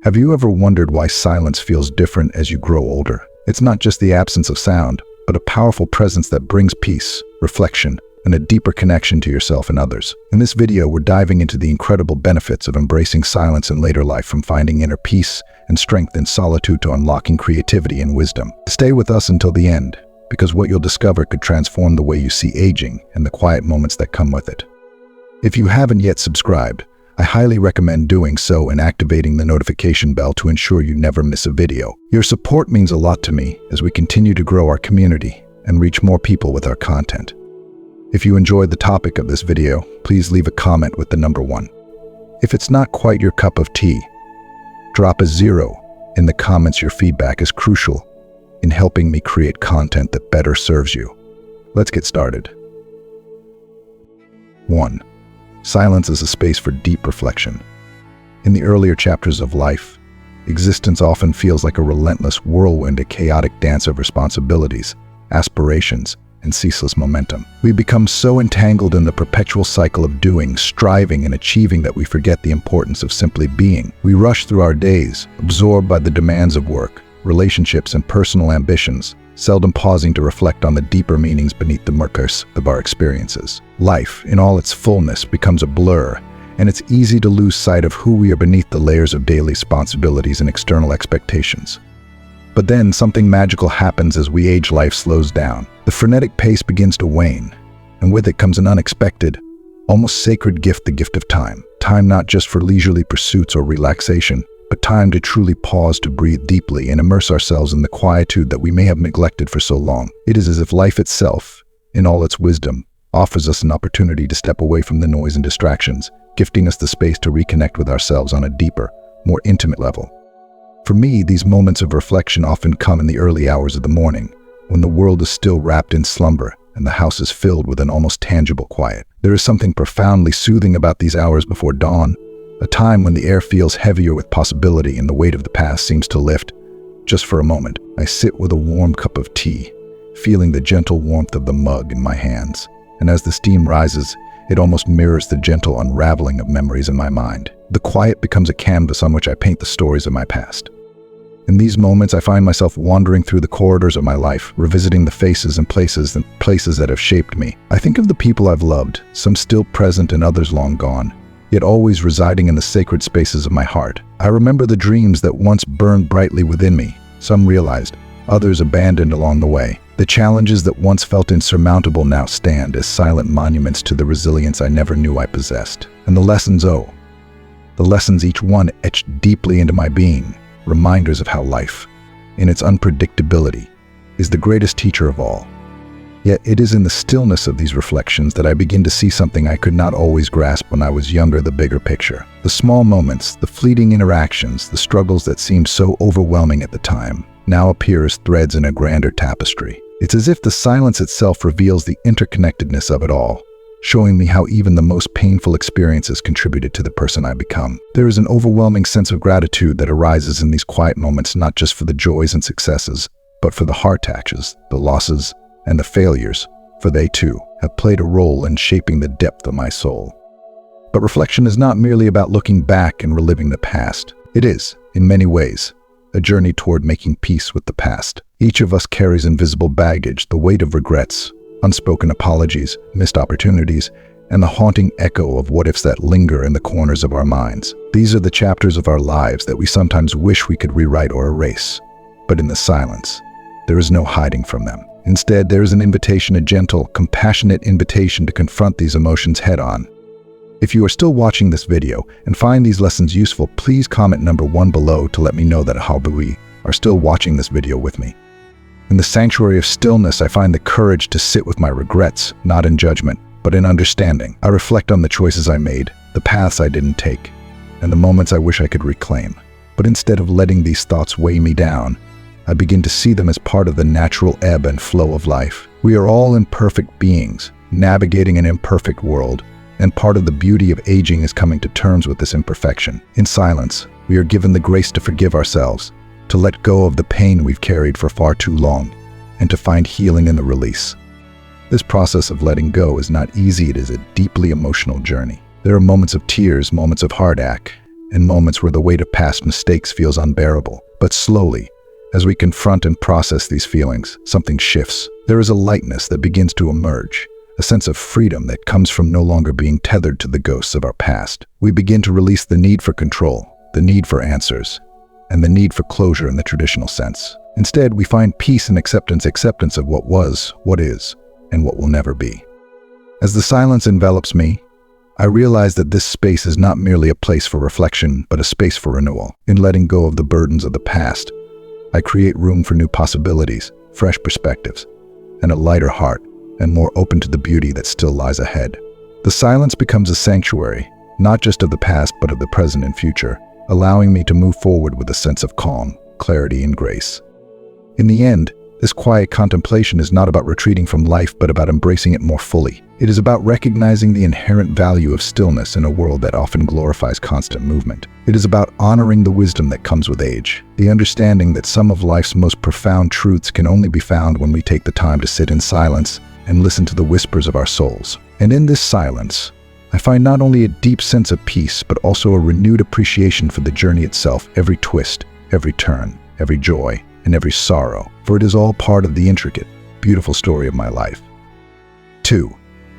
Have you ever wondered why silence feels different as you grow older? It's not just the absence of sound, but a powerful presence that brings peace, reflection, and a deeper connection to yourself and others. In this video, we're diving into the incredible benefits of embracing silence in later life, from finding inner peace and strength in solitude to unlocking creativity and wisdom. Stay with us until the end, because what you'll discover could transform the way you see aging and the quiet moments that come with it. If you haven't yet subscribed, I highly recommend doing so and activating the notification bell to ensure you never miss a video. Your support means a lot to me as we continue to grow our community and reach more people with our content. If you enjoyed the topic of this video, please leave a comment with the number 1. If it's not quite your cup of tea, drop a 0 in the comments. Your feedback is crucial in helping me create content that better serves you. Let's get started. 1. Silence is a space for deep reflection. In the earlier chapters of life, existence often feels like a relentless whirlwind, a chaotic dance of responsibilities, aspirations, and ceaseless momentum. We become so entangled in the perpetual cycle of doing, striving, and achieving that we forget the importance of simply being. We rush through our days, absorbed by the demands of work, relationships, and personal ambitions, seldom pausing to reflect on the deeper meanings beneath the murkiness of our experiences. Life, in all its fullness, becomes a blur, and it's easy to lose sight of who we are beneath the layers of daily responsibilities and external expectations. But then something magical happens as we age. Life slows down. The frenetic pace begins to wane, and with it comes an unexpected, almost sacred gift, the gift of time. Time not just for leisurely pursuits or relaxation, but time to truly pause, to breathe deeply, and immerse ourselves in the quietude that we may have neglected for so long. It is as if life itself, in all its wisdom, offers us an opportunity to step away from the noise and distractions, gifting us the space to reconnect with ourselves on a deeper, more intimate level. For me, these moments of reflection often come in the early hours of the morning, when the world is still wrapped in slumber and the house is filled with an almost tangible quiet. There is something profoundly soothing about these hours before dawn, a time when the air feels heavier with possibility and the weight of the past seems to lift. Just for a moment, I sit with a warm cup of tea, feeling the gentle warmth of the mug in my hands. And as the steam rises, it almost mirrors the gentle unraveling of memories in my mind. The quiet becomes a canvas on which I paint the stories of my past. In these moments, I find myself wandering through the corridors of my life, revisiting the faces and places that have shaped me. I think of the people I've loved, some still present and others long gone, yet always residing in the sacred spaces of my heart. I remember the dreams that once burned brightly within me, some realized, others abandoned along the way. The challenges that once felt insurmountable now stand as silent monuments to the resilience I never knew I possessed. And the lessons each one etched deeply into my being, reminders of how life, in its unpredictability, is the greatest teacher of all. Yet it is in the stillness of these reflections that I begin to see something I could not always grasp when I was younger: the bigger picture. The small moments, the fleeting interactions, the struggles that seemed so overwhelming at the time, now appear as threads in a grander tapestry. It's as if the silence itself reveals the interconnectedness of it all, showing me how even the most painful experiences contributed to the person I become. There is an overwhelming sense of gratitude that arises in these quiet moments, not just for the joys and successes, but for the heart-aches, the losses, and the failures, for they too have played a role in shaping the depth of my soul. But reflection is not merely about looking back and reliving the past. It is, in many ways, a journey toward making peace with the past. Each of us carries invisible baggage, the weight of regrets, unspoken apologies, missed opportunities, and the haunting echo of what-ifs that linger in the corners of our minds. These are the chapters of our lives that we sometimes wish we could rewrite or erase. But in the silence, there is no hiding from them. Instead, there is an invitation, a gentle, compassionate invitation to confront these emotions head-on. If you are still watching this video and find these lessons useful, please comment number 1 below to let me know that you are still watching this video with me. In the sanctuary of stillness, I find the courage to sit with my regrets, not in judgment, but in understanding. I reflect on the choices I made, the paths I didn't take, and the moments I wish I could reclaim. But instead of letting these thoughts weigh me down, I begin to see them as part of the natural ebb and flow of life. We are all imperfect beings, navigating an imperfect world, and part of the beauty of aging is coming to terms with this imperfection. In silence, we are given the grace to forgive ourselves, to let go of the pain we've carried for far too long, and to find healing in the release. This process of letting go is not easy. It is a deeply emotional journey. There are moments of tears, moments of heartache, in moments where the weight of past mistakes feels unbearable. But slowly, as we confront and process these feelings, something shifts. There is a lightness that begins to emerge, a sense of freedom that comes from no longer being tethered to the ghosts of our past. We begin to release the need for control, the need for answers, and the need for closure in the traditional sense. Instead, we find peace and acceptance of what was, what is, and what will never be. As the silence envelops me, I realize that this space is not merely a place for reflection, but a space for renewal. In letting go of the burdens of the past, I create room for new possibilities, fresh perspectives, and a lighter heart, and more open to the beauty that still lies ahead. The silence becomes a sanctuary, not just of the past, but of the present and future, allowing me to move forward with a sense of calm, clarity, and grace. In the end, this quiet contemplation is not about retreating from life, but about embracing it more fully. It is about recognizing the inherent value of stillness in a world that often glorifies constant movement. It is about honoring the wisdom that comes with age, the understanding that some of life's most profound truths can only be found when we take the time to sit in silence and listen to the whispers of our souls. And in this silence, I find not only a deep sense of peace, but also a renewed appreciation for the journey itself, every twist, every turn, every joy, and every sorrow, for it is all part of the intricate, beautiful story of my life. 2.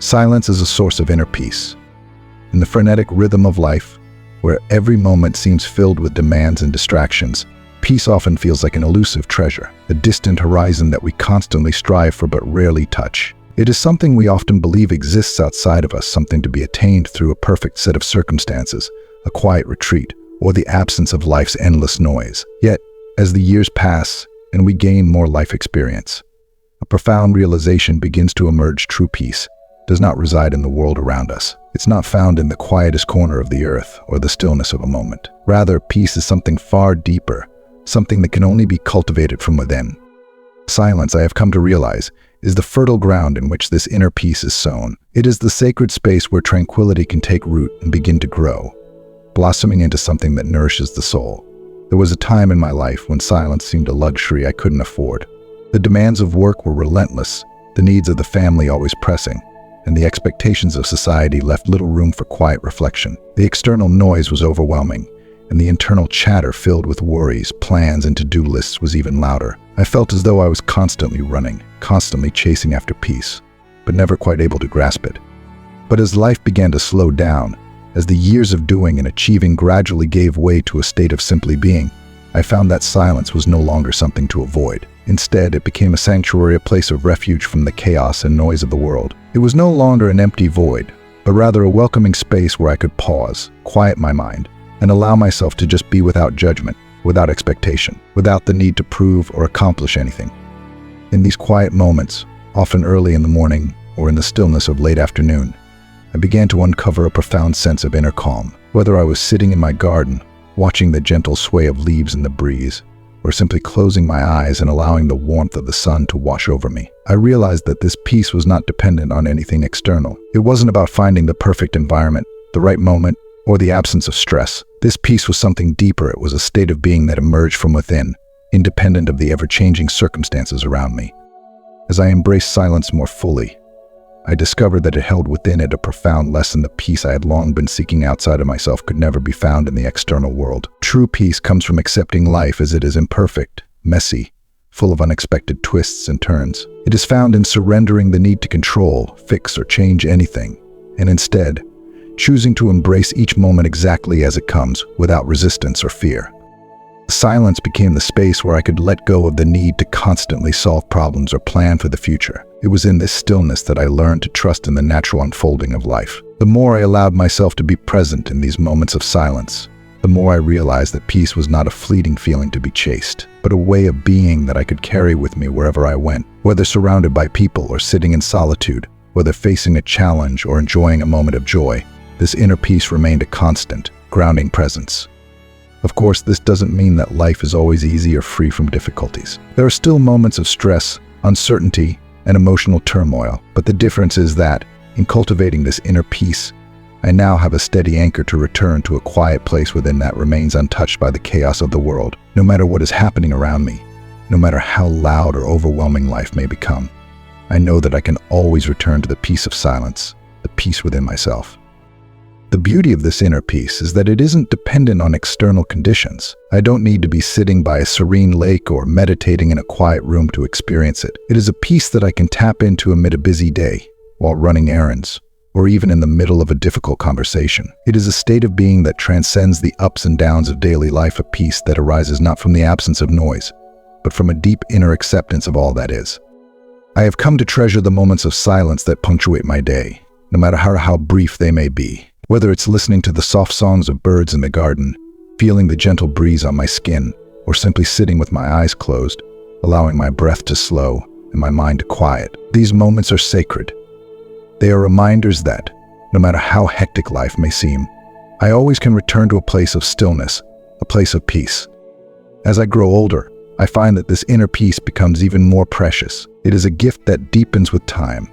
Silence is a source of inner peace. In the frenetic rhythm of life, where every moment seems filled with demands and distractions, peace often feels like an elusive treasure, a distant horizon that we constantly strive for but rarely touch. It is something we often believe exists outside of us, something to be attained through a perfect set of circumstances, a quiet retreat, or the absence of life's endless noise. Yet, as the years pass and we gain more life experience, a profound realization begins to emerge. True peace does not reside in the world around us. It's not found in the quietest corner of the earth or the stillness of a moment. Rather, peace is something far deeper, something that can only be cultivated from within. Silence, I have come to realize, is the fertile ground in which this inner peace is sown. It is the sacred space where tranquility can take root and begin to grow, blossoming into something that nourishes the soul. There was a time in my life when silence seemed a luxury I couldn't afford. The demands of work were relentless, the needs of the family always pressing, and the expectations of society left little room for quiet reflection. The external noise was overwhelming, and the internal chatter filled with worries, plans, and to-do lists was even louder. I felt as though I was constantly running, constantly chasing after peace, but never quite able to grasp it. But as life began to slow down, as the years of doing and achieving gradually gave way to a state of simply being, I found that silence was no longer something to avoid. Instead, it became a sanctuary, a place of refuge from the chaos and noise of the world. It was no longer an empty void, but rather a welcoming space where I could pause, quiet my mind, and allow myself to just be without judgment, without expectation, without the need to prove or accomplish anything. In these quiet moments, often early in the morning or in the stillness of late afternoon, I began to uncover a profound sense of inner calm. Whether I was sitting in my garden, watching the gentle sway of leaves in the breeze, or simply closing my eyes and allowing the warmth of the sun to wash over me, I realized that this peace was not dependent on anything external. It wasn't about finding the perfect environment, the right moment, or the absence of stress. This peace was something deeper. It was a state of being that emerged from within, independent of the ever-changing circumstances around me. As I embraced silence more fully, I discovered that it held within it a profound lesson. The peace I had long been seeking outside of myself could never be found in the external world. True peace comes from accepting life as it is, imperfect, messy, full of unexpected twists and turns. It is found in surrendering the need to control, fix, or change anything, and instead, choosing to embrace each moment exactly as it comes, without resistance or fear. Silence became the space where I could let go of the need to constantly solve problems or plan for the future. It was in this stillness that I learned to trust in the natural unfolding of life. The more I allowed myself to be present in these moments of silence, the more I realized that peace was not a fleeting feeling to be chased, but a way of being that I could carry with me wherever I went. Whether surrounded by people or sitting in solitude, whether facing a challenge or enjoying a moment of joy, this inner peace remained a constant, grounding presence. Of course, this doesn't mean that life is always easy or free from difficulties. There are still moments of stress, uncertainty, and emotional turmoil, but the difference is that, in cultivating this inner peace, I now have a steady anchor to return to, a quiet place within that remains untouched by the chaos of the world. No matter what is happening around me, no matter how loud or overwhelming life may become, I know that I can always return to the peace of silence, the peace within myself. The beauty of this inner peace is that it isn't dependent on external conditions. I don't need to be sitting by a serene lake or meditating in a quiet room to experience it. It is a peace that I can tap into amid a busy day, while running errands, or even in the middle of a difficult conversation. It is a state of being that transcends the ups and downs of daily life, a peace that arises not from the absence of noise, but from a deep inner acceptance of all that is. I have come to treasure the moments of silence that punctuate my day, no matter how brief they may be. Whether it's listening to the soft songs of birds in the garden, feeling the gentle breeze on my skin, or simply sitting with my eyes closed, allowing my breath to slow and my mind to quiet. These moments are sacred. They are reminders that, no matter how hectic life may seem, I always can return to a place of stillness, a place of peace. As I grow older, I find that this inner peace becomes even more precious. It is a gift that deepens with time,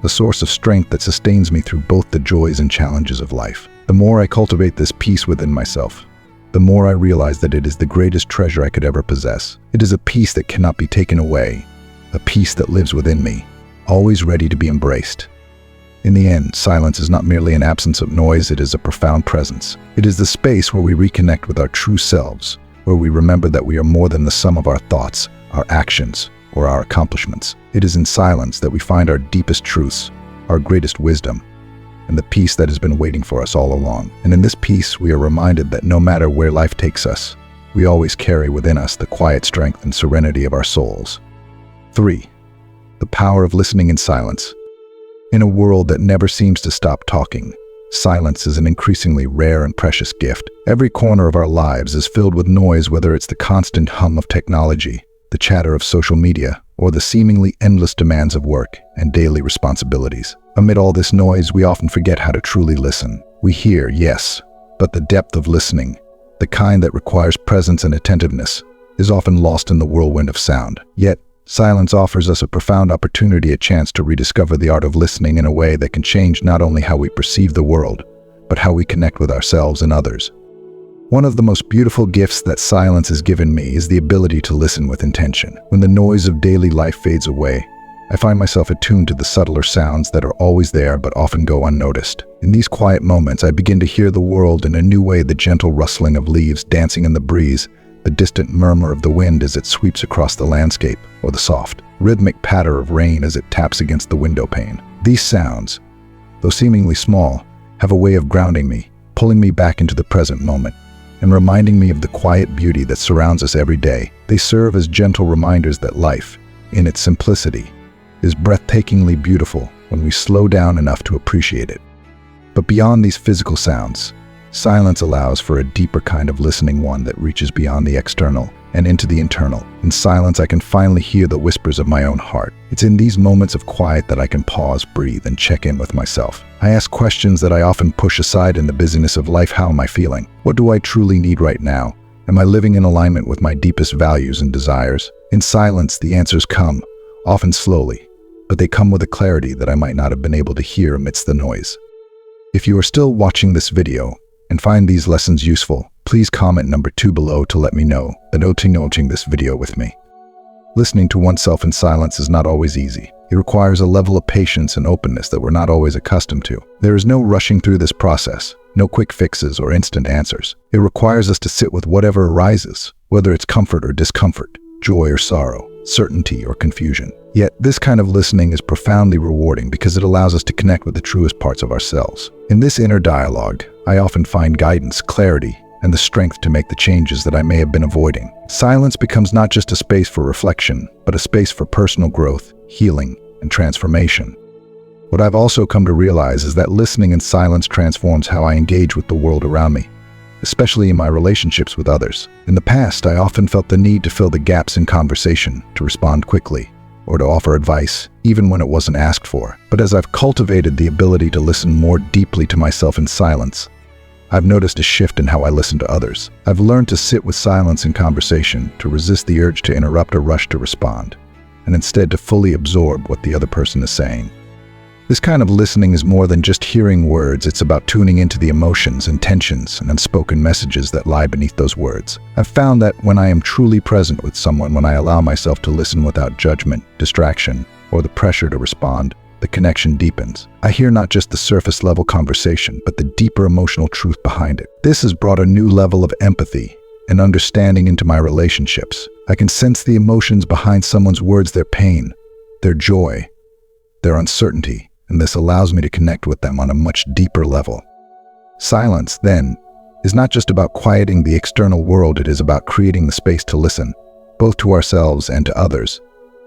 the source of strength that sustains me through both the joys and challenges of life. The more I cultivate this peace within myself, the more I realize that it is the greatest treasure I could ever possess. It is a peace that cannot be taken away, a peace that lives within me, always ready to be embraced. In the end, silence is not merely an absence of noise, it is a profound presence. It is the space where we reconnect with our true selves, where we remember that we are more than the sum of our thoughts, our actions, or our accomplishments. It is in silence that we find our deepest truths, our greatest wisdom, and the peace that has been waiting for us all along. And in this peace, we are reminded that no matter where life takes us, we always carry within us the quiet strength and serenity of our souls. 3. The power of listening in silence. In a world that never seems to stop talking, silence is an increasingly rare and precious gift. Every corner of our lives is filled with noise, whether it's the constant hum of technology, the chatter of social media, or the seemingly endless demands of work and daily responsibilities. Amid all this noise, we often forget how to truly listen. We hear, yes, but the depth of listening, the kind that requires presence and attentiveness, is often lost in the whirlwind of sound. Yet, silence offers us a profound opportunity, a chance to rediscover the art of listening in a way that can change not only how we perceive the world, but how we connect with ourselves and others. One of the most beautiful gifts that silence has given me is the ability to listen with intention. When the noise of daily life fades away, I find myself attuned to the subtler sounds that are always there but often go unnoticed. In these quiet moments, I begin to hear the world in a new way, the gentle rustling of leaves dancing in the breeze, the distant murmur of the wind as it sweeps across the landscape, or the soft, rhythmic patter of rain as it taps against the window pane. These sounds, though seemingly small, have a way of grounding me, pulling me back into the present moment, and reminding me of the quiet beauty that surrounds us every day. They serve as gentle reminders that life, in its simplicity, is breathtakingly beautiful when we slow down enough to appreciate it. But beyond these physical sounds, silence allows for a deeper kind of listening, one that reaches beyond the external and into the internal. In silence, I can finally hear the whispers of my own heart. It's in these moments of quiet that I can pause, breathe, and check in with myself. I ask questions that I often push aside in the busyness of life. How am I feeling? What do I truly need right now? Am I living in alignment with my deepest values and desires? In silence, the answers come, often slowly, but they come with a clarity that I might not have been able to hear amidst the noise. If you are still watching this video and find these lessons useful, please comment number 2 below to let me know that watching this video with me. Listening to oneself in silence is not always easy. It requires a level of patience and openness that we're not always accustomed to. There is no rushing through this process, no quick fixes or instant answers. It requires us to sit with whatever arises, whether it's comfort or discomfort, joy or sorrow, certainty or confusion. Yet, this kind of listening is profoundly rewarding because it allows us to connect with the truest parts of ourselves. In this inner dialogue, I often find guidance, clarity, and the strength to make the changes that I may have been avoiding. Silence becomes not just a space for reflection, but a space for personal growth, healing, and transformation. What I've also come to realize is that listening in silence transforms how I engage with the world around me, especially in my relationships with others. In the past, I often felt the need to fill the gaps in conversation, to respond quickly, or to offer advice, even when it wasn't asked for. But as I've cultivated the ability to listen more deeply to myself in silence, I've noticed a shift in how I listen to others. I've learned to sit with silence in conversation, to resist the urge to interrupt or rush to respond, and instead to fully absorb what the other person is saying. This kind of listening is more than just hearing words. It's about tuning into the emotions, intentions, and unspoken messages that lie beneath those words. I've found that when I am truly present with someone, when I allow myself to listen without judgment, distraction, or the pressure to respond, the connection deepens. I hear not just the surface-level conversation, but the deeper emotional truth behind it. This has brought a new level of empathy and understanding into my relationships. I can sense the emotions behind someone's words, their pain, their joy, their uncertainty, and this allows me to connect with them on a much deeper level. Silence, then, is not just about quieting the external world, it is about creating the space to listen, both to ourselves and to others,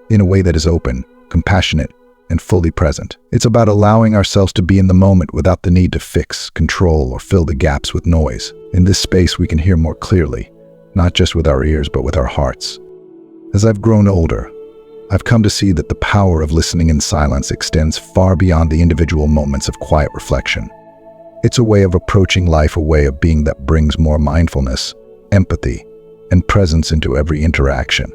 in a way that is open, compassionate, and fully present. It's about allowing ourselves to be in the moment without the need to fix, control, or fill the gaps with noise. In this space, we can hear more clearly, not just with our ears, but with our hearts. As I've grown older, I've come to see that the power of listening in silence extends far beyond the individual moments of quiet reflection. It's a way of approaching life, a way of being that brings more mindfulness, empathy, and presence into every interaction.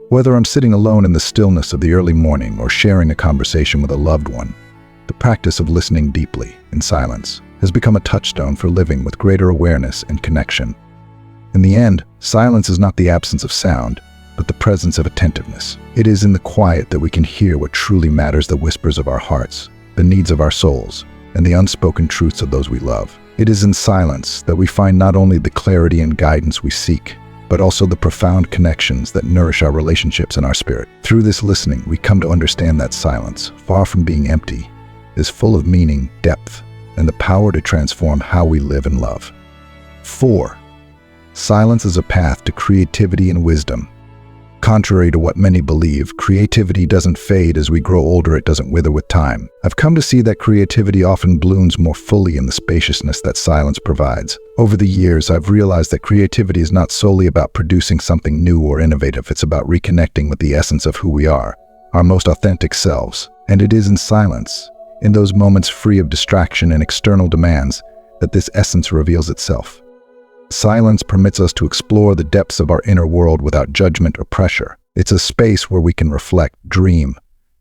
Whether I'm sitting alone in the stillness of the early morning or sharing a conversation with a loved one, the practice of listening deeply in silence has become a touchstone for living with greater awareness and connection. In the end, silence is not the absence of sound, but the presence of attentiveness. It is in the quiet that we can hear what truly matters, the whispers of our hearts, the needs of our souls, and the unspoken truths of those we love. It is in silence that we find not only the clarity and guidance we seek, but also the profound connections that nourish our relationships and our spirit. Through this listening, we come to understand that silence, far from being empty, is full of meaning, depth, and the power to transform how we live and love. 4. Silence is a path to creativity and wisdom. Contrary to what many believe, creativity doesn't fade as we grow older, it doesn't wither with time. I've come to see that creativity often blooms more fully in the spaciousness that silence provides. Over the years, I've realized that creativity is not solely about producing something new or innovative, it's about reconnecting with the essence of who we are, our most authentic selves. And it is in silence, in those moments free of distraction and external demands, that this essence reveals itself. Silence permits us to explore the depths of our inner world without judgment or pressure. It's a space where we can reflect, dream,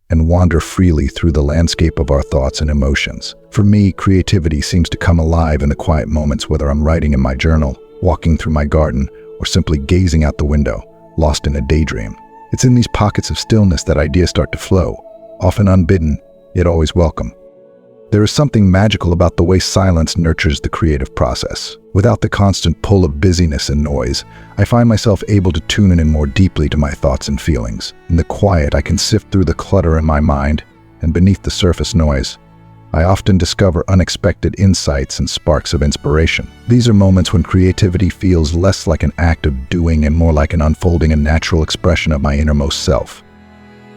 and wander freely through the landscape of our thoughts and emotions. For me, creativity seems to come alive in the quiet moments, whether I'm writing in my journal, walking through my garden, or simply gazing out the window, lost in a daydream. It's in these pockets of stillness that ideas start to flow, often unbidden, yet always welcome. There is something magical about the way silence nurtures the creative process. Without the constant pull of busyness and noise, I find myself able to tune in more deeply to my thoughts and feelings. In the quiet, I can sift through the clutter in my mind, and beneath the surface noise, I often discover unexpected insights and sparks of inspiration. These are moments when creativity feels less like an act of doing and more like an unfolding and natural expression of my innermost self.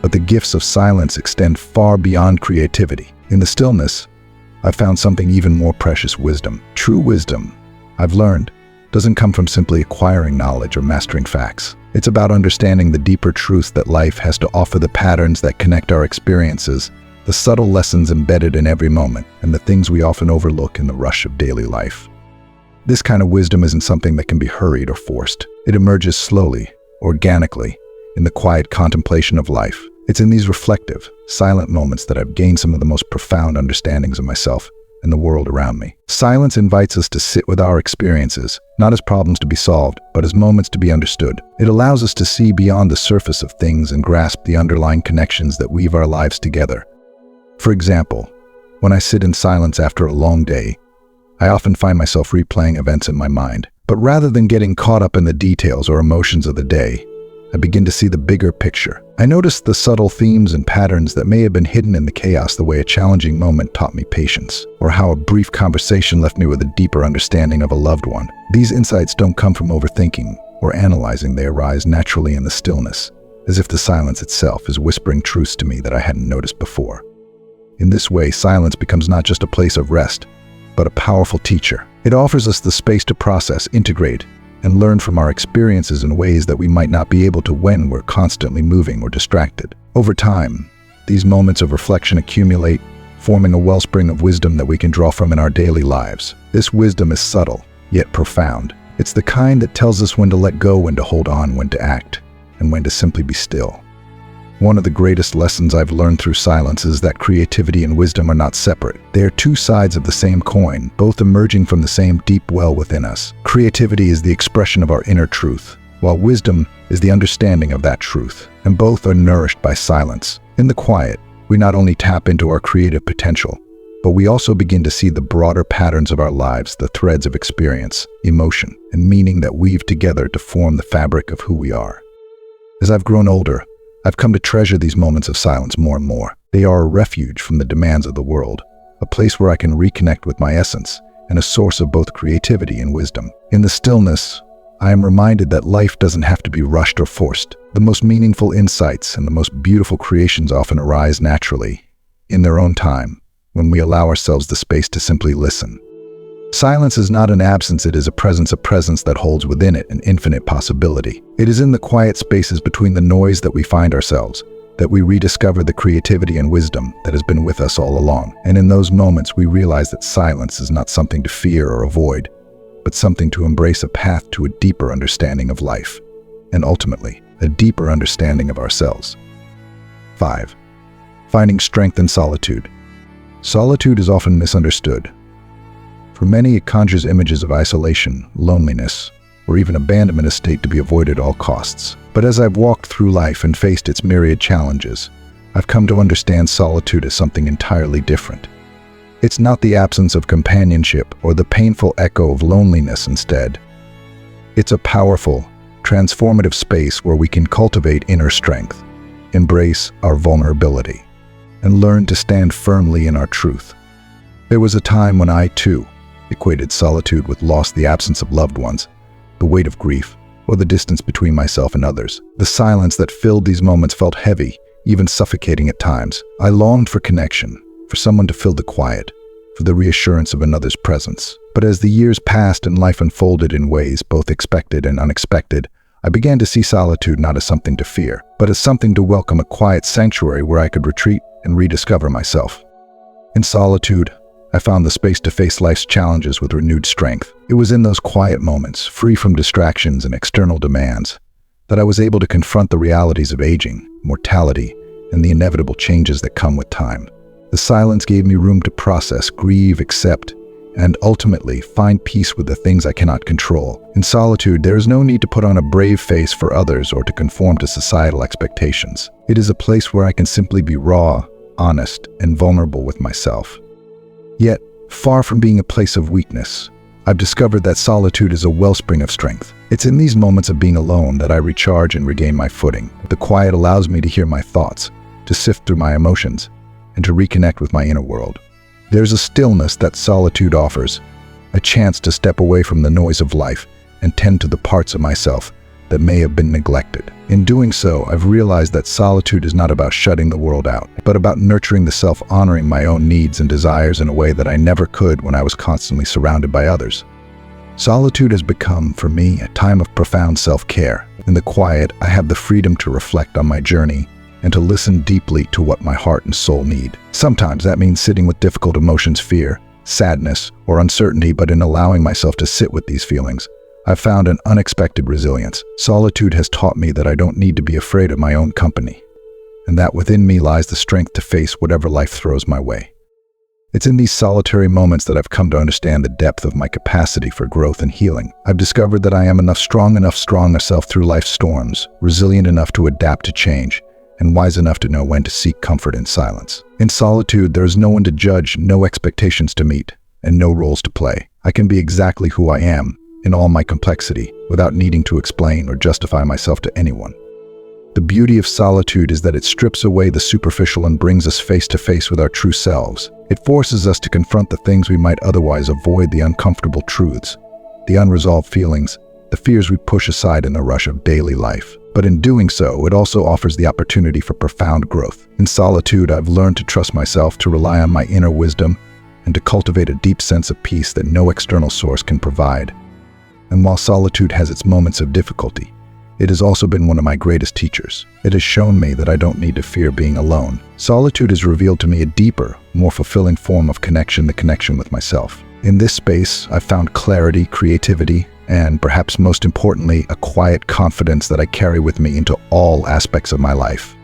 But the gifts of silence extend far beyond creativity. In the stillness, I've found something even more precious: wisdom. True wisdom, I've learned, doesn't come from simply acquiring knowledge or mastering facts. It's about understanding the deeper truths that life has to offer, the patterns that connect our experiences, the subtle lessons embedded in every moment, and the things we often overlook in the rush of daily life. This kind of wisdom isn't something that can be hurried or forced. It emerges slowly, organically, in the quiet contemplation of life. It's in these reflective, silent moments that I've gained some of the most profound understandings of myself and the world around me. Silence invites us to sit with our experiences, not as problems to be solved, but as moments to be understood. It allows us to see beyond the surface of things and grasp the underlying connections that weave our lives together. For example, when I sit in silence after a long day, I often find myself replaying events in my mind. But rather than getting caught up in the details or emotions of the day, I begin to see the bigger picture. I notice the subtle themes and patterns that may have been hidden in the chaos, the way a challenging moment taught me patience, or how a brief conversation left me with a deeper understanding of a loved one. These insights don't come from overthinking or analyzing, they arise naturally in the stillness, as if the silence itself is whispering truths to me that I hadn't noticed before. In this way, silence becomes not just a place of rest, but a powerful teacher. It offers us the space to process, integrate, and learn from our experiences in ways that we might not be able to when we're constantly moving or distracted. Over time, these moments of reflection accumulate, forming a wellspring of wisdom that we can draw from in our daily lives. This wisdom is subtle, yet profound. It's the kind that tells us when to let go, when to hold on, when to act, and when to simply be still. One of the greatest lessons I've learned through silence is that creativity and wisdom are not separate. They are two sides of the same coin, both emerging from the same deep well within us. Creativity is the expression of our inner truth, while wisdom is the understanding of that truth, and both are nourished by silence. In the quiet, we not only tap into our creative potential, but we also begin to see the broader patterns of our lives, the threads of experience, emotion, and meaning that weave together to form the fabric of who we are. As I've grown older, I've come to treasure these moments of silence more and more. They are a refuge from the demands of the world, a place where I can reconnect with my essence, and a source of both creativity and wisdom. In the stillness, I am reminded that life doesn't have to be rushed or forced. The most meaningful insights and the most beautiful creations often arise naturally, in their own time, when we allow ourselves the space to simply listen. Silence is not an absence, it is a presence that holds within it an infinite possibility. It is in the quiet spaces between the noise that we find ourselves, that we rediscover the creativity and wisdom that has been with us all along. And in those moments, we realize that silence is not something to fear or avoid, but something to embrace, a path to a deeper understanding of life, and ultimately, a deeper understanding of ourselves. 5. Finding strength in solitude. Solitude is often misunderstood. For many, it conjures images of isolation, loneliness, or even abandonment, a state to be avoided at all costs. But as I've walked through life and faced its myriad challenges, I've come to understand solitude as something entirely different. It's not the absence of companionship or the painful echo of loneliness instead. It's a powerful, transformative space where we can cultivate inner strength, embrace our vulnerability, and learn to stand firmly in our truth. There was a time when I, too, equated solitude with loss, the absence of loved ones, the weight of grief, or the distance between myself and others. The silence that filled these moments felt heavy, even suffocating at times. I longed for connection, for someone to fill the quiet, for the reassurance of another's presence. But as the years passed and life unfolded in ways both expected and unexpected, I began to see solitude not as something to fear, but as something to welcome, a quiet sanctuary where I could retreat and rediscover myself. In solitude, I found the space to face life's challenges with renewed strength. It was in those quiet moments, free from distractions and external demands, that I was able to confront the realities of aging, mortality, and the inevitable changes that come with time. The silence gave me room to process, grieve, accept, and ultimately find peace with the things I cannot control. In solitude, there is no need to put on a brave face for others or to conform to societal expectations. It is a place where I can simply be raw, honest, and vulnerable with myself. Yet, far from being a place of weakness, I've discovered that solitude is a wellspring of strength. It's in these moments of being alone that I recharge and regain my footing. The quiet allows me to hear my thoughts, to sift through my emotions, and to reconnect with my inner world. There's a stillness that solitude offers, a chance to step away from the noise of life and tend to the parts of myself that may have been neglected. In doing so, I've realized that solitude is not about shutting the world out, but about nurturing the self, honoring my own needs and desires in a way that I never could when I was constantly surrounded by others. Solitude has become, for me, a time of profound self-care. In the quiet, I have the freedom to reflect on my journey and to listen deeply to what my heart and soul need. Sometimes that means sitting with difficult emotions, fear, sadness, or uncertainty, but in allowing myself to sit with these feelings, I've found an unexpected resilience. Solitude has taught me that I don't need to be afraid of my own company, and that within me lies the strength to face whatever life throws my way. It's in these solitary moments that I've come to understand the depth of my capacity for growth and healing. I've discovered that I am strong enough myself through life's storms, resilient enough to adapt to change, and wise enough to know when to seek comfort in silence. In solitude, there is no one to judge, no expectations to meet, and no roles to play. I can be exactly who I am, in all my complexity, without needing to explain or justify myself to anyone. The beauty of solitude is that it strips away the superficial and brings us face to face with our true selves. It forces us to confront the things we might otherwise avoid, the uncomfortable truths, the unresolved feelings, the fears we push aside in the rush of daily life. But in doing so, it also offers the opportunity for profound growth. In solitude, I've learned to trust myself, to rely on my inner wisdom, and to cultivate a deep sense of peace that no external source can provide. And while solitude has its moments of difficulty, it has also been one of my greatest teachers. It has shown me that I don't need to fear being alone. Solitude has revealed to me a deeper, more fulfilling form of connection, the connection with myself. In this space, I've found clarity, creativity, and perhaps most importantly, a quiet confidence that I carry with me into all aspects of my life.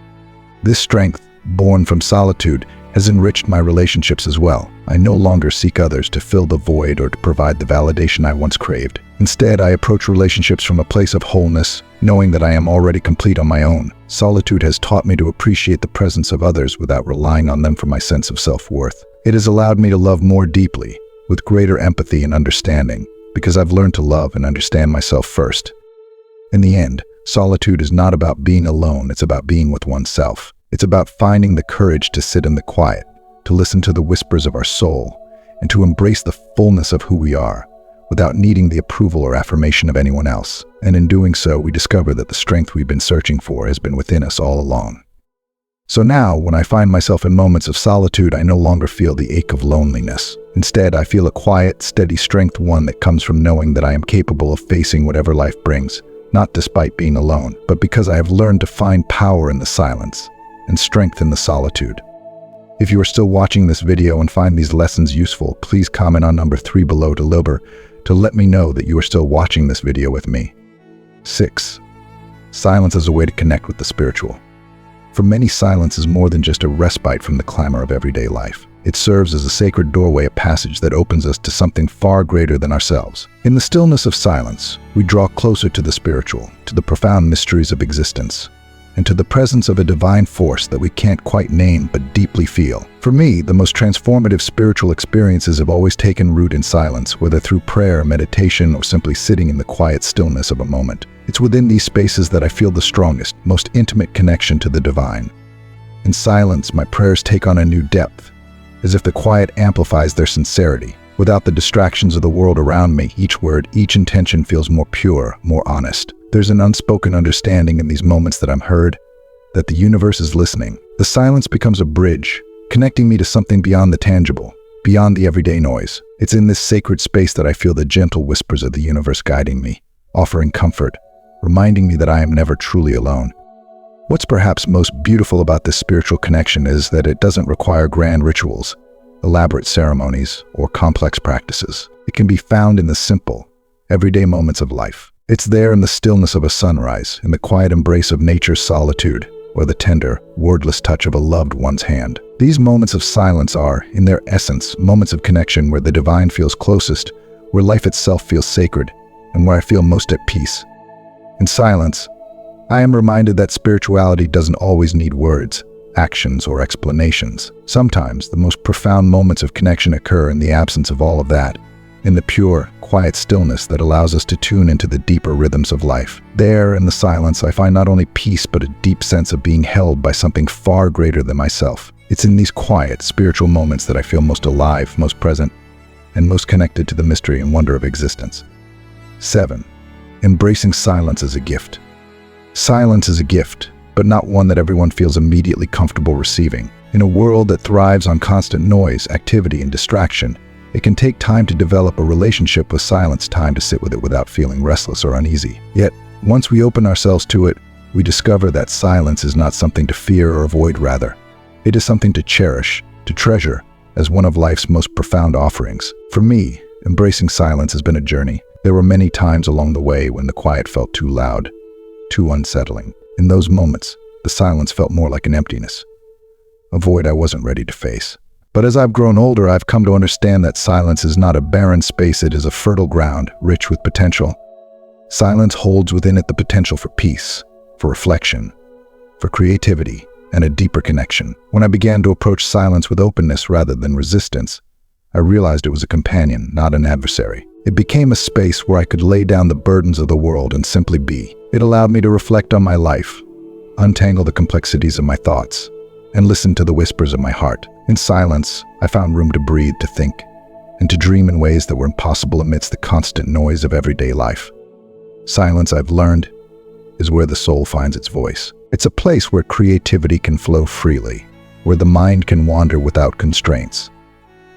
This strength, born from solitude, has enriched my relationships as well. I no longer seek others to fill the void or to provide the validation I once craved. Instead, I approach relationships from a place of wholeness, knowing that I am already complete on my own. Solitude has taught me to appreciate the presence of others without relying on them for my sense of self-worth. It has allowed me to love more deeply, with greater empathy and understanding, because I've learned to love and understand myself first. In the end, solitude is not about being alone, it's about being with oneself. It's about finding the courage to sit in the quiet, to listen to the whispers of our soul, and to embrace the fullness of who we are, without needing the approval or affirmation of anyone else. And in doing so, we discover that the strength we've been searching for has been within us all along. So now, when I find myself in moments of solitude, I no longer feel the ache of loneliness. Instead, I feel a quiet, steady strength, one that comes from knowing that I am capable of facing whatever life brings, not despite being alone, but because I have learned to find power in the silence and strength in the solitude. If you are still watching this video and find these lessons useful, please comment on number 3 below to let me know that you are still watching this video with me. 6. Silence as a way to connect with the spiritual. For many, silence is more than just a respite from the clamor of everyday life. It serves as a sacred doorway, a passage that opens us to something far greater than ourselves. In the stillness of silence, we draw closer to the spiritual, to the profound mysteries of existence, and to the presence of a divine force that we can't quite name but deeply feel. For me, the most transformative spiritual experiences have always taken root in silence, whether through prayer, meditation, or simply sitting in the quiet stillness of a moment. It's within these spaces that I feel the strongest, most intimate connection to the divine. In silence, my prayers take on a new depth, as if the quiet amplifies their sincerity. Without the distractions of the world around me, each word, each intention feels more pure, more honest. There's an unspoken understanding in these moments that I'm heard, that the universe is listening. The silence becomes a bridge, connecting me to something beyond the tangible, beyond the everyday noise. It's in this sacred space that I feel the gentle whispers of the universe guiding me, offering comfort, reminding me that I am never truly alone. What's perhaps most beautiful about this spiritual connection is that it doesn't require grand rituals, elaborate ceremonies, or complex practices. It can be found in the simple, everyday moments of life. It's there in the stillness of a sunrise, in the quiet embrace of nature's solitude, or the tender, wordless touch of a loved one's hand. These moments of silence are, in their essence, moments of connection where the divine feels closest, where life itself feels sacred, and where I feel most at peace. In silence, I am reminded that spirituality doesn't always need words, actions, or explanations. Sometimes, the most profound moments of connection occur in the absence of all of that, in the pure, quiet stillness that allows us to tune into the deeper rhythms of life. There, in the silence, I find not only peace but a deep sense of being held by something far greater than myself. It's in these quiet, spiritual moments that I feel most alive, most present, and most connected to the mystery and wonder of existence. 7. Embracing silence as a gift. Silence is a gift, but not one that everyone feels immediately comfortable receiving. In a world that thrives on constant noise, activity, and distraction, it can take time to develop a relationship with silence, time to sit with it without feeling restless or uneasy. Yet, once we open ourselves to it, we discover that silence is not something to fear or avoid, rather. It is something to cherish, to treasure, as one of life's most profound offerings. For me, embracing silence has been a journey. There were many times along the way when the quiet felt too loud, too unsettling. In those moments, the silence felt more like an emptiness, a void I wasn't ready to face. But as I've grown older, I've come to understand that silence is not a barren space, it is a fertile ground, rich with potential. Silence holds within it the potential for peace, for reflection, for creativity, and a deeper connection. When I began to approach silence with openness rather than resistance, I realized it was a companion, not an adversary. It became a space where I could lay down the burdens of the world and simply be. It allowed me to reflect on my life, untangle the complexities of my thoughts, and listen to the whispers of my heart. In silence, I found room to breathe, to think, and to dream in ways that were impossible amidst the constant noise of everyday life. Silence, I've learned, is where the soul finds its voice. It's a place where creativity can flow freely, where the mind can wander without constraints,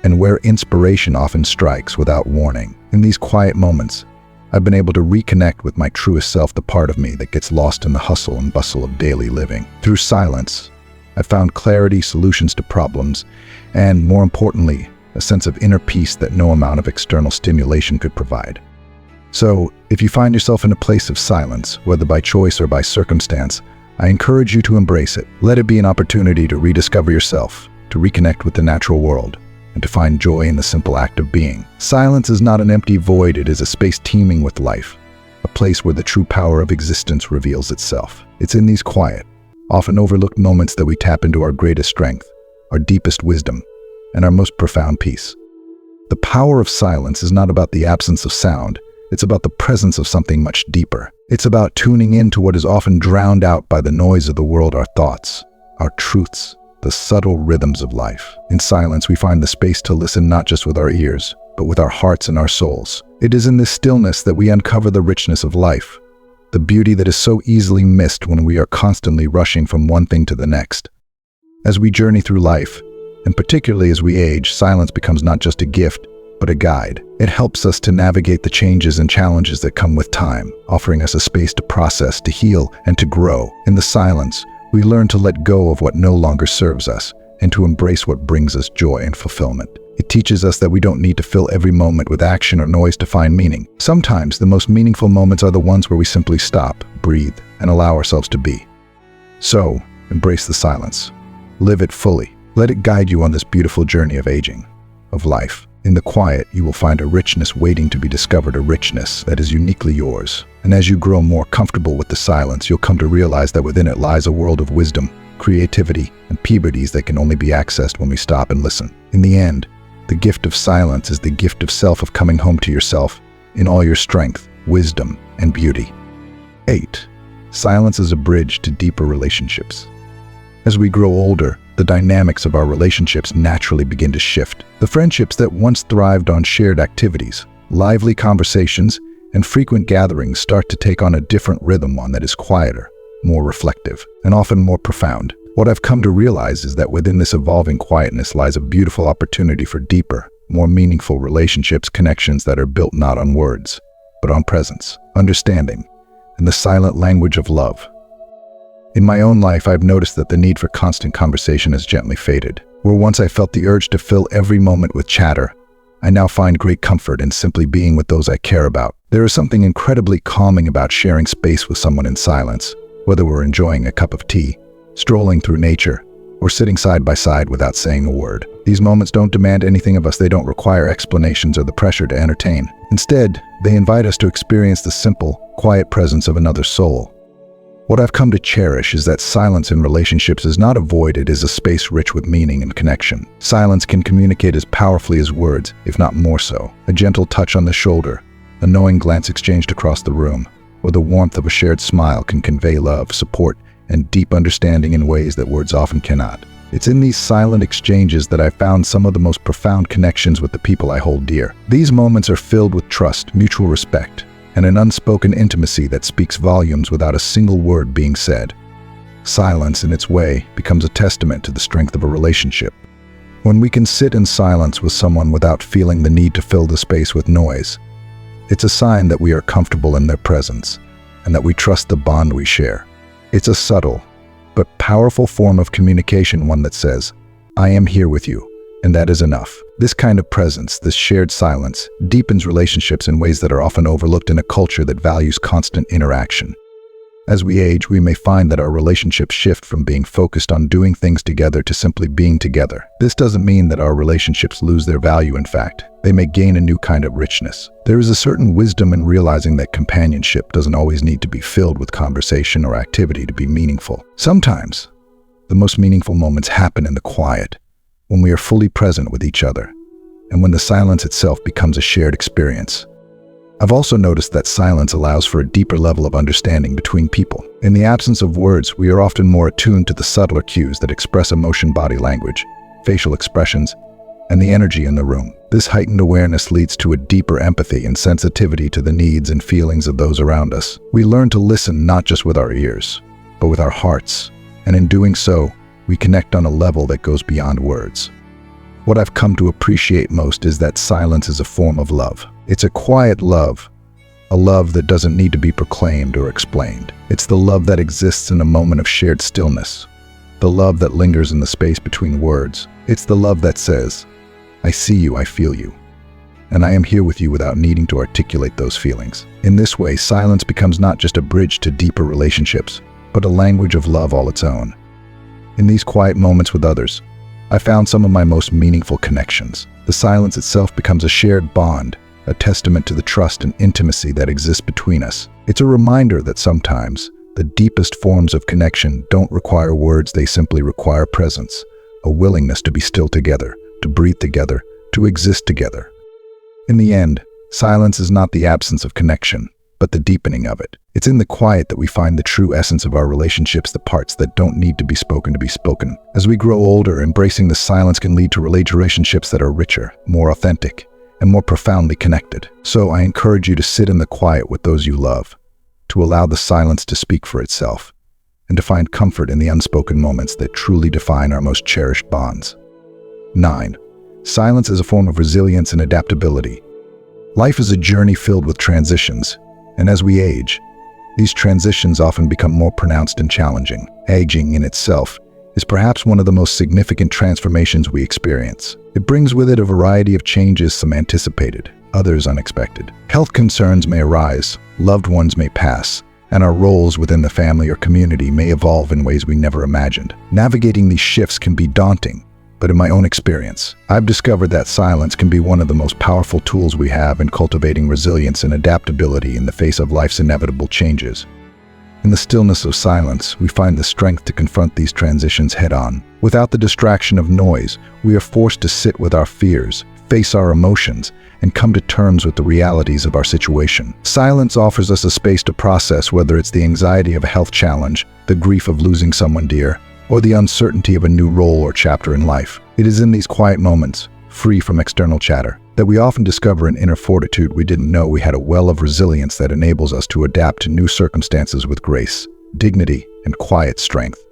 and where inspiration often strikes without warning. In these quiet moments, I've been able to reconnect with my truest self, the part of me that gets lost in the hustle and bustle of daily living. Through silence, I found clarity, solutions to problems, and, more importantly, a sense of inner peace that no amount of external stimulation could provide. So, if you find yourself in a place of silence, whether by choice or by circumstance, I encourage you to embrace it. Let it be an opportunity to rediscover yourself, to reconnect with the natural world, and to find joy in the simple act of being. Silence is not an empty void, it is a space teeming with life, a place where the true power of existence reveals itself. It's in these quiet, often overlooked moments that we tap into our greatest strength, our deepest wisdom, and our most profound peace. The power of silence is not about the absence of sound, it's about the presence of something much deeper. It's about tuning in to what is often drowned out by the noise of the world, our thoughts, our truths, the subtle rhythms of life. In silence, we find the space to listen not just with our ears, but with our hearts and our souls. It is in this stillness that we uncover the richness of life, the beauty that is so easily missed when we are constantly rushing from one thing to the next. As we journey through life, and particularly as we age, silence becomes not just a gift, but a guide. It helps us to navigate the changes and challenges that come with time, offering us a space to process, to heal, and to grow. In the silence, we learn to let go of what no longer serves us, and to embrace what brings us joy and fulfillment. It teaches us that we don't need to fill every moment with action or noise to find meaning. Sometimes the most meaningful moments are the ones where we simply stop, breathe, and allow ourselves to be. So, embrace the silence. Live it fully. Let it guide you on this beautiful journey of aging, of life. In the quiet, you will find a richness waiting to be discovered, a richness that is uniquely yours. And as you grow more comfortable with the silence, you'll come to realize that within it lies a world of wisdom, creativity, and puberties that can only be accessed when we stop and listen. In the end, the gift of silence is the gift of self, of coming home to yourself in all your strength, wisdom, and beauty. 8. Silence is a bridge to deeper relationships. As we grow older, the dynamics of our relationships naturally begin to shift. The friendships that once thrived on shared activities, lively conversations, and frequent gatherings start to take on a different rhythm, one that is quieter, more reflective, and often more profound. What I've come to realize is that within this evolving quietness lies a beautiful opportunity for deeper, more meaningful relationships, connections that are built not on words, but on presence, understanding, and the silent language of love. In my own life, I've noticed that the need for constant conversation has gently faded. Where once I felt the urge to fill every moment with chatter, I now find great comfort in simply being with those I care about. There is something incredibly calming about sharing space with someone in silence, whether we're enjoying a cup of tea, strolling through nature, or sitting side by side without saying a word. These moments don't demand anything of us. They don't require explanations or the pressure to entertain. Instead, they invite us to experience the simple, quiet presence of another soul. What I've come to cherish is that silence in relationships is not a void, it is a space rich with meaning and connection. Silence can communicate as powerfully as words, if not more so. A gentle touch on the shoulder, a knowing glance exchanged across the room, or the warmth of a shared smile can convey love, support, and deep understanding in ways that words often cannot. It's in these silent exchanges that I found some of the most profound connections with the people I hold dear. These moments are filled with trust, mutual respect, and an unspoken intimacy that speaks volumes without a single word being said. Silence, in its way, becomes a testament to the strength of a relationship. When we can sit in silence with someone without feeling the need to fill the space with noise, it's a sign that we are comfortable in their presence and that we trust the bond we share. It's a subtle but powerful form of communication, one that says, "I am here with you, and that is enough." This kind of presence, this shared silence, deepens relationships in ways that are often overlooked in a culture that values constant interaction. As we age, we may find that our relationships shift from being focused on doing things together to simply being together. This doesn't mean that our relationships lose their value. In fact, they may gain a new kind of richness. There is a certain wisdom in realizing that companionship doesn't always need to be filled with conversation or activity to be meaningful. Sometimes, the most meaningful moments happen in the quiet, when we are fully present with each other, and when the silence itself becomes a shared experience. I've also noticed that silence allows for a deeper level of understanding between people. In the absence of words, we are often more attuned to the subtler cues that express emotion, body language, facial expressions, and the energy in the room. This heightened awareness leads to a deeper empathy and sensitivity to the needs and feelings of those around us. We learn to listen not just with our ears, but with our hearts, and in doing so, we connect on a level that goes beyond words. What I've come to appreciate most is that silence is a form of love. It's a quiet love, a love that doesn't need to be proclaimed or explained. It's the love that exists in a moment of shared stillness, the love that lingers in the space between words. It's the love that says, "I see you, I feel you, and I am here with you," without needing to articulate those feelings. In this way, silence becomes not just a bridge to deeper relationships, but a language of love all its own. In these quiet moments with others, I found some of my most meaningful connections. The silence itself becomes a shared bond, a testament to the trust and intimacy that exists between us. It's a reminder that sometimes the deepest forms of connection don't require words, they simply require presence, a willingness to be still together, to breathe together, to exist together. In the end, silence is not the absence of connection, but the deepening of it. It's in the quiet that we find the true essence of our relationships, the parts that don't need to be spoken to be spoken. As we grow older, embracing the silence can lead to relationships that are richer, more authentic, and more profoundly connected. So I encourage you to sit in the quiet with those you love, to allow the silence to speak for itself, and to find comfort in the unspoken moments that truly define our most cherished bonds. 9. Silence is a form of resilience and adaptability. Life is a journey filled with transitions, and as we age, these transitions often become more pronounced and challenging. Aging in itself is perhaps one of the most significant transformations we experience. It brings with it a variety of changes, some anticipated, others unexpected. Health concerns may arise, loved ones may pass, and our roles within the family or community may evolve in ways we never imagined. Navigating these shifts can be daunting, but in my own experience, I've discovered that silence can be one of the most powerful tools we have in cultivating resilience and adaptability in the face of life's inevitable changes. In the stillness of silence, we find the strength to confront these transitions head-on. Without the distraction of noise, we are forced to sit with our fears, face our emotions, and come to terms with the realities of our situation. Silence offers us a space to process, whether it's the anxiety of a health challenge, the grief of losing someone dear, or the uncertainty of a new role or chapter in life. It is in these quiet moments, free from external chatter, that we often discover an inner fortitude we didn't know we had, a well of resilience that enables us to adapt to new circumstances with grace, dignity, and quiet strength.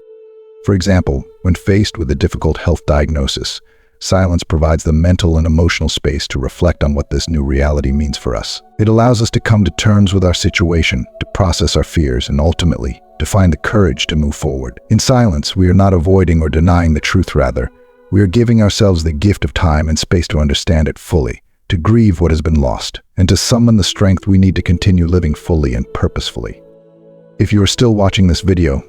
For example, when faced with a difficult health diagnosis, silence provides the mental and emotional space to reflect on what this new reality means for us. It allows us to come to terms with our situation, to process our fears, and ultimately, to find the courage to move forward. In silence, we are not avoiding or denying the truth, rather, we are giving ourselves the gift of time and space to understand it fully, to grieve what has been lost, and to summon the strength we need to continue living fully and purposefully. If you are still watching this video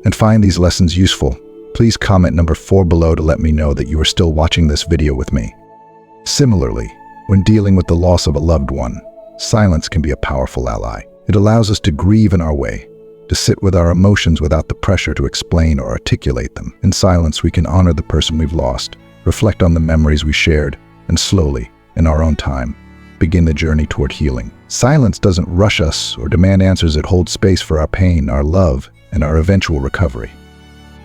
and find these lessons useful, please comment number 4 below to let me know that you are still watching this video with me. Similarly, when dealing with the loss of a loved one, silence can be a powerful ally. It allows us to grieve in our way, to sit with our emotions without the pressure to explain or articulate them. In silence, we can honor the person we've lost, reflect on the memories we shared, and slowly, in our own time, begin the journey toward healing. Silence doesn't rush us or demand answers. It holds space for our pain, our love, and our eventual recovery.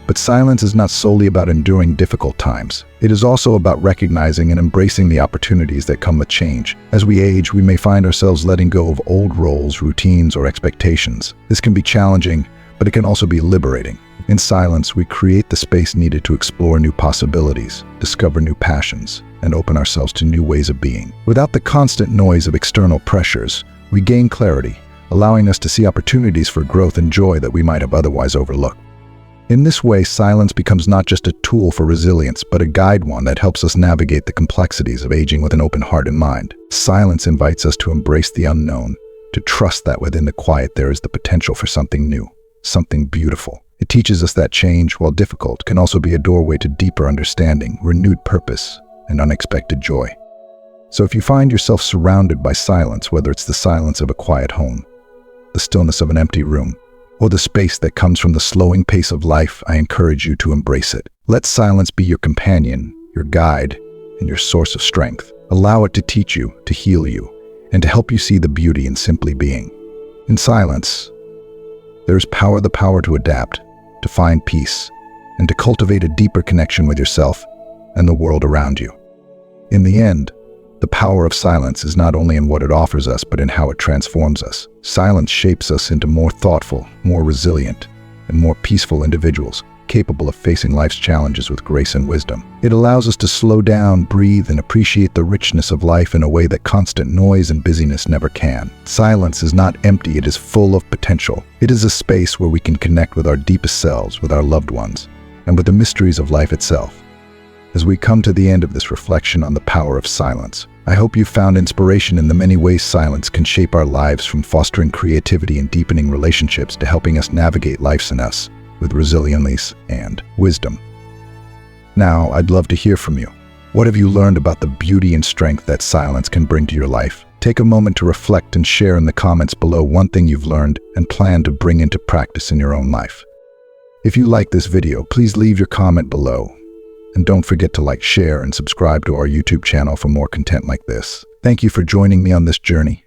But silence is not solely about enduring difficult times. It is also about recognizing and embracing the opportunities that come with change. As we age, we may find ourselves letting go of old roles, routines, or expectations. This can be challenging, but it can also be liberating. In silence, we create the space needed to explore new possibilities, discover new passions, and open ourselves to new ways of being. Without the constant noise of external pressures, we gain clarity, allowing us to see opportunities for growth and joy that we might have otherwise overlooked. In this way, silence becomes not just a tool for resilience, but a guide one that helps us navigate the complexities of aging with an open heart and mind. Silence invites us to embrace the unknown, to trust that within the quiet there is the potential for something new, something beautiful. It teaches us that change, while difficult, can also be a doorway to deeper understanding, renewed purpose, and unexpected joy. So if you find yourself surrounded by silence, whether it's the silence of a quiet home, the stillness of an empty room, or the space that comes from the slowing pace of life, I encourage you to embrace it. Let silence be your companion, your guide, and your source of strength. Allow it to teach you, to heal you, and to help you see the beauty in simply being. In silence, there is the power to adapt, to find peace, and to cultivate a deeper connection with yourself and the world around you. In the end, the power of silence is not only in what it offers us, but in how it transforms us. Silence shapes us into more thoughtful, more resilient, and more peaceful individuals, capable of facing life's challenges with grace and wisdom. It allows us to slow down, breathe, and appreciate the richness of life in a way that constant noise and busyness never can. Silence is not empty, it is full of potential. It is a space where we can connect with our deepest selves, with our loved ones, and with the mysteries of life itself. As we come to the end of this reflection on the power of silence, I hope you found inspiration in the many ways silence can shape our lives, from fostering creativity and deepening relationships to helping us navigate life's in us with resilience and wisdom. Now, I'd love to hear from you. What have you learned about the beauty and strength that silence can bring to your life? Take a moment to reflect and share in the comments below one thing you've learned and plan to bring into practice in your own life. If you like this video, please leave your comment below. And don't forget to like, share, and subscribe to our YouTube channel for more content like this. Thank you for joining me on this journey.